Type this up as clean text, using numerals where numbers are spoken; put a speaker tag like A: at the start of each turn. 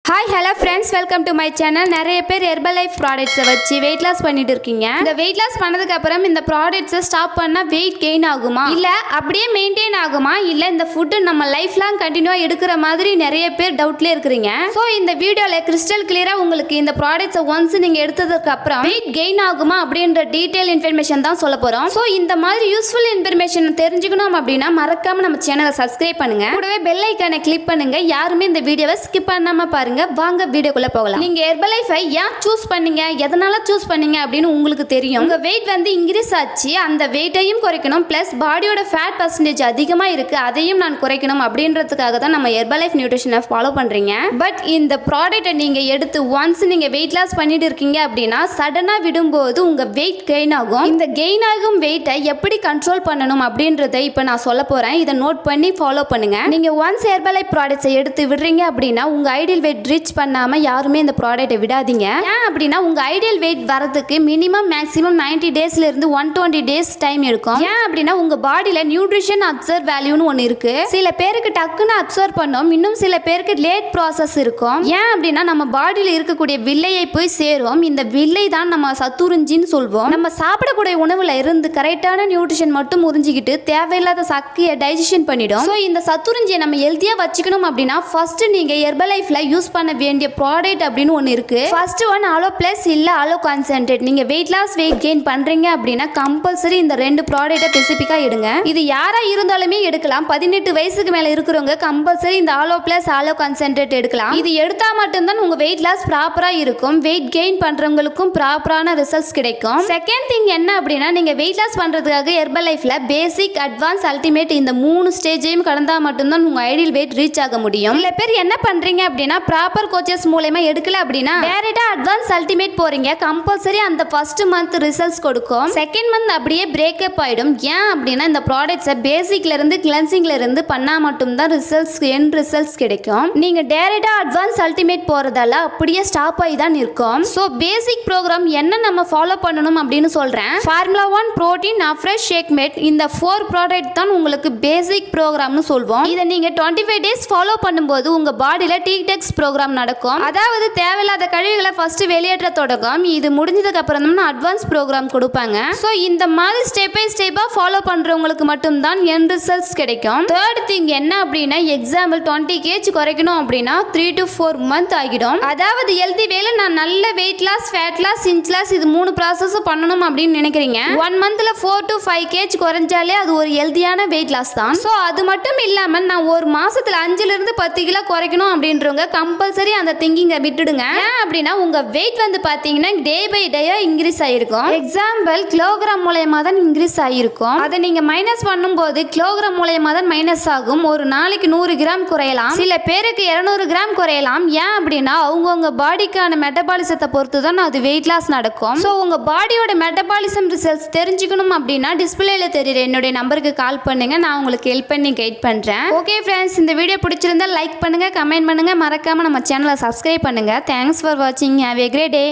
A: Hi hello friends, welcome to my channel. நிறைய பேர் Herbalife products வச்சு weight loss பண்ணிட்டு இருக்கீங்க. இந்த weight loss பண்ணதுக்கு அப்புறம் இந்த products ஸ்டாப் பண்ணா weight gain ஆகுமா இல்ல அப்படியே மெயின்टेन ஆகுமா இல்ல இந்த ஃபுட் நம்ம லைஃப் லாங் கண்டினியூவா எடுக்கிற மாதிரி நிறைய பேர் டவுட்ல இருக்கீங்க. சோ இந்த வீடியோல கிறிஸ்டல் கிளியரா உங்களுக்கு இந்த products once நீங்க எடுத்ததுக்கு அப்புறம் weight gain ஆகுமா அப்படிங்கற டீடைல் இன்ஃபர்மேஷன் தான் சொல்ல போறோம். சோ இந்த மாதிரி யூஸ்ஃபுல் இன்ஃபர்மேஷன் தெரிஞ்சுக்கணும் அப்படினா மறக்காம நம்ம சேனலை சப்ஸ்கிரைப் பண்ணுங்க. கூடவே பெல் ஐகானை கிளிக் பண்ணுங்க. யாருமே இந்த வீடியோவை ஸ்கிப் பண்ணாம பாருங்க. வாங்க வீடியோக்குள்ள போகலாம். நீங்க ஹெர்பலைஃபை ஏன் சூஸ் பண்ணீங்க, எதனால சூஸ் பண்ணீங்க அப்படின்னு உங்களுக்கு தெரியும். உங்க weight வந்து இன்க்ரீஸ் ஆச்சு, அந்த வெயிட்டையும் குறைக்கணும், பிளஸ் பாடியோட ஃபேட் பர்சன்டேஜ் அதிகமா இருக்கு, அதையும் நான் குறைக்கணும் அப்படின்றதுக்காக தான் நம்ம ஹெர்பலைஃப் நியூட்ரிஷனை ஃபாலோ பண்றீங்க. பட் இந்த ப்ராடக்ட்டை நீங்க எடுத்து ஒன்ஸ் நீங்க வெயிட் லாஸ் பண்ணிட்டு இருக்கீங்க அப்படின்னா சடனா விடும்போது உங்க வெயிட் கெயின் ஆகும். இந்த கெயின் ஆகும் வெயிட்டை எப்படி கண்ட்ரோல் பண்ணணும் அப்படின்றத இப்போ நான் சொல்ல போறேன். இதை நோட் பண்ணி ஃபாலோ பண்ணுங்க. நீங்க ஒன்ஸ் ஹெர்பலைஃப் ப்ராடக்ட்ஸை எடுத்து விடுறீங்க அப்படின்னா உங்க ஐடியல் வெயிட் ரீச் பண்ணாம யாருமே இந்த ப்ராடக்ட்டை விடாதீங்க. ஏன் அப்படின்னா உங்க ஐடியல் வெயிட் வரதுக்கு மினிமம் மேக்ஸிமம் 90 டேஸ்ல இருந்து 120 டேஸ் டைம் எடுக்கும். ஏன் அப்படின்னா உங்க பாடியில நியூட்ரிஷன் அப்சர்வ் வேல்யூன்னு ஒன்று இருக்கு. சில பேருக்கு டக்குன்னு அப்சர்வ் பண்ணும், இன்னும் சில பேருக்கு லேட் ப்ராசஸ் இருக்கும். ஏன் அப்படின்னா நம்ம பாடியில இருக்கக்கூடிய வில்லையை போய் சேரும். இந்த வில்லை தான் நம்ம சத்துறிஞ்சின்னு சொல்வோம். நம்ம சாப்பிடக்கூடிய உணவுல இருந்து கரெக்டான நியூட்ரிஷன் மட்டும் உறிஞ்சிக்கிட்டு தேவையில்லாத சக்தியை டைஜஷன் பண்ணிடும். ஸோ இந்த சத்துறிஞ்சியை நம்ம ஹெல்த்தியா வச்சுக்கணும் அப்படின்னா ஃபர்ஸ்ட் நீங்க ஹெர்பலைஃப்ல யூஸ் பண்ண வேண்டிய ப்ராடக்ட் அப்படின்னு ஒன்று இருக்கு. ஃபர்ஸ்ட் ஒன் அலோ பிளஸ் இல்ல அலோ கான்சென்ட்ரேட். நீங்க வெயிட் லாஸ் வெயிட் கெயின் பண்றீங்க அப்படின்னா கம்பல்சரி இந்த ரெண்டு ப்ராடக்ட்டை ஸ்பெசிஃபிக்கா எடுங்க. இது யாரா இருந்தாலுமே எடுக்கலாம். 18 வயசுக்கு மேல இருக்கிறவங்க கம்பல்சரி இந்த அலோ பிளஸ் அலோ கான்சென்ட்ரேட் எடுக்கலாம். இது எடுத்தா மட்டும்தான் உங்க வெயிட் லாஸ் ப்ராப்பரா இருக்கும். வெயிட் கெயின் பண்றவங்களுக்கும் ப்ராப்பரான ரிசல்ட்ஸ் கிடைக்கும். செகண்ட் திங் என்ன அப்படின்னா நீங்க வெயிட் லாஸ் பண்றதுக்காக ஹெர்பலைஃப்ல பேசிக் அட்வான்ஸ் அல்டிமேட் இந்த 3 ஸ்டேஜையும் கடந்தா மட்டும்தான் உங்க ஐடியல் வெயிட் ரீச் ஆக முடியும். சில பேர் என்ன பண்றீங்க அப்படின்னா ப்ராப்பர் கோச்சஸ் மூலமா எடுக்கல அப்படின்னா டைரக்டா அட்வான்ஸ் அல்டிமேட் போறீங்க. கம்பல்சரி அந்த ஃபர்ஸ்ட் மந்த் ரிசல்ட்ஸ் கொடுக்கும், செகண்ட் மந்த் அப்படியே பிரேக்கப் ஆயிடும். ஏன் அப்படின்னா இந்த ப்ராடக்ட்ஸை பேசிக்ல இருந்து கிளென்சிங்ல இருந்து பண்ணா மட்டும் தான் ரிசல்ட்ஸ் எண்ட் ரிசல்ட்ஸ் கிடைக்கும். நீங்க டைரக்டா அட்வான்ஸ் அல்டிமேட் போறதால அப்படியே ஸ்டாப் ஆகி தான் இருக்கும். சோ பேசிக் ப்ரோக்ராம் என்ன நம்ம ஃபாலோ பண்ணணும் அப்படின்னு சொல்றேன். Formula 1 protein afresh shake mate இந்த 4 ப்ராடக்ட் தான் உங்களுக்கு பேசிக் ப்ரோக்ராம்னு சொல்வோம். இதை நீங்க 25 டேஸ் ஃபாலோ பண்ணும்போது உங்க பாடியில டீடெக்ஸ் ப்ரோக்ராம் நடக்கும். அதாவது தேவையில்லாத கழிவுகளை ஃபர்ஸ்ட் வெளியேற்ற தொடங்கும். இது முடிஞ்சதுக்கு அப்புறம் தான் அட்வான்ஸ் ப்ரோக்ராம் கொடுப்பாங்க. சோ இந்த மாதிரி ஸ்டெப் பை ஸ்டெப்பா ஃபாலோ பண்றவங்களுக்கு மட்டும் தான் எண்ட் ரிசல்ட்ஸ் கிடைக்கும். தேர்ட் திங் என்ன அப்படின்னா எக்ஸாம்பிள் 20 kg குறைக்கணும் அப்படின்னா 3 to 4 month ஆகிடும். அதாவது ஹெல்தி வேல நான் நல்ல weight loss fat loss inch loss இது 3 ப்ராசஸ் பண்ணணும் அப்படின்னு நினைக்கிறீங்க. 1 monthல 4 to 5 kg குறைஞ்சாலே அது ஒரு ஹெல்தியான வெயிட் லாஸ் தான். சோ அது மட்டும் இல்லாம நான் ஒரு மாசத்துல 5ல இருந்து 10 கிலோ குறைக்கணும் அப்படின்றவங்க கம்பல்சரி அந்த திங்கிங்கை விட்டுடுங்க. ஏன் அப்படின்னா உங்க வெயிட் வந்து பாத்தீங்கன்னா டே பை டேயா இன்க்ரீஸ் ஆயிருக்கும். எக்ஸாம்பிள் கிலோகிராம் மூலமா தான் இன்க்ரீஸ் ஆயிருக்கும். அதை நீங்க மைனஸ் பண்ணும்போது கிலோகிராம் மூலமா தான் மைனஸ் ஆகும். ஒரு நாளைக்கு 100 கிராம் குறையலாம், சில பேருக்கு 200 கிராம் குறையலாம். ஏன் அப்படின்னா அவங்கவுங்க பாடிக்கான மெட்டபாலிசத்தை பொறுத்து தான் அது வெயிட் லாஸ் நடக்கும். ஸோ உங்க பாடியோட மெட்டபாலிசம் ரிசல்ட்ஸ் தெரிஞ்சுக்கணும் அப்படின்னா டிஸ்பிளேல தெரியுற என்னுடைய நம்பருக்கு கால் பண்ணுங்க, நான் உங்களுக்கு ஹெல்ப் பண்ணி கைட் பண்றேன். ஓகே ஃப்ரெண்ட்ஸ், இந்த வீடியோ பிடிச்சிருந்தா லைக் பண்ணுங்க, கமெண்ட் பண்ணுங்க, மறக்காம நம்ம சேனலை சப்ஸ்கிரைப் பண்ணுங்க. தேங்க்ஸ் ஃபார் வாட்சிங். Have a great day.